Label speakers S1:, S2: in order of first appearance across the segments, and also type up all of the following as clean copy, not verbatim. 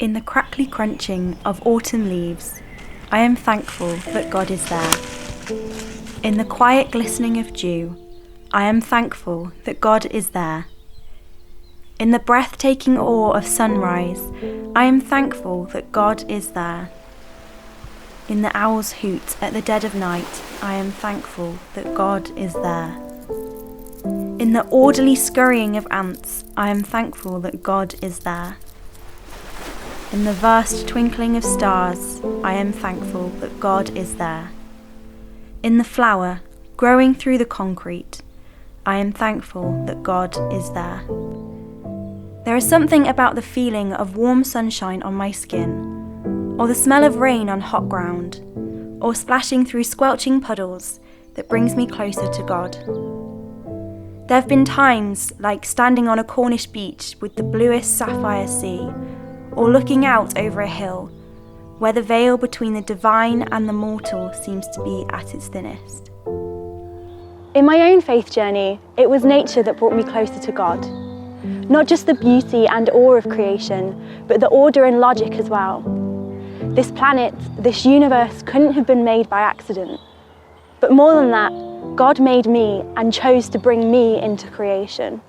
S1: In the crackly crunching of autumn leaves, I am thankful that God is there. In the quiet glistening of dew, I am thankful that God is there. In the breathtaking awe of sunrise, I am thankful that God is there. In the owl's hoot at the dead of night, I am thankful that God is there. In the orderly scurrying of ants, I am thankful that God is there. In the vast twinkling of stars, I am thankful that God is there. In the flower growing through the concrete, I am thankful that God is there. There is something about the feeling of warm sunshine on my skin, or the smell of rain on hot ground, or splashing through squelching puddles that brings me closer to God. There have been times like standing on a Cornish beach with the bluest sapphire sea, or looking out over a hill, where the veil between the divine and the mortal seems to be at its thinnest.
S2: In my own faith journey, it was nature that brought me closer to God. Not just the beauty and awe of creation, but the order and logic as well. This planet, this universe couldn't have been made by accident. But more than that, God made me and chose to bring me into creation.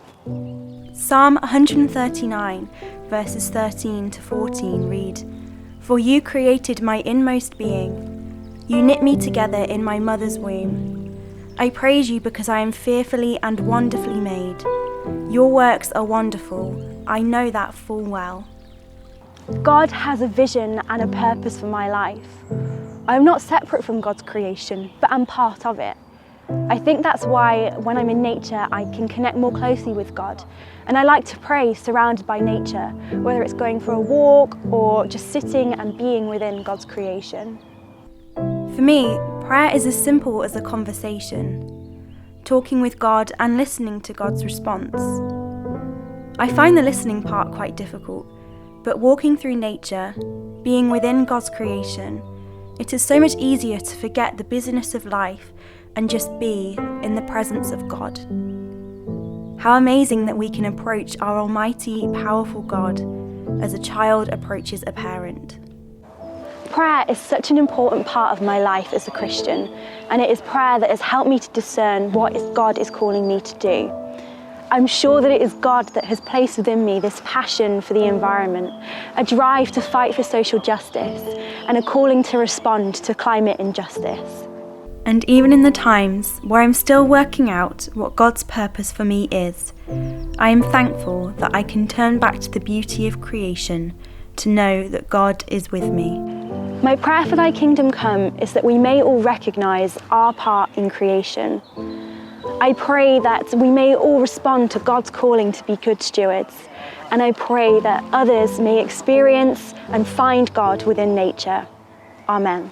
S1: Psalm 139, verses 13 to 14 read, "For you created my inmost being. You knit me together in my mother's womb. I praise you because I am fearfully and wonderfully made. Your works are wonderful. I know that full well."
S2: God has a vision and a purpose for my life. I am not separate from God's creation, but I'm part of it. I think that's why when I'm in nature, I can connect more closely with God. And I like to pray surrounded by nature, whether it's going for a walk or just sitting and being within God's creation.
S1: For me, prayer is as simple as a conversation, talking with God and listening to God's response. I find the listening part quite difficult, but walking through nature, being within God's creation, it is so much easier to forget the busyness of life and just be in the presence of God. How amazing that we can approach our almighty, powerful God as a child approaches a parent.
S2: Prayer is such an important part of my life as a Christian, and it is prayer that has helped me to discern what God is calling me to do. I'm sure that it is God that has placed within me this passion for the environment, a drive to fight for social justice, and a calling to respond to climate injustice.
S1: And even in the times where I'm still working out what God's purpose for me is, I am thankful that I can turn back to the beauty of creation to know that God is with me.
S2: My prayer for thy kingdom come is that we may all recognise our part in creation. I pray that we may all respond to God's calling to be good stewards, and I pray that others may experience and find God within nature. Amen.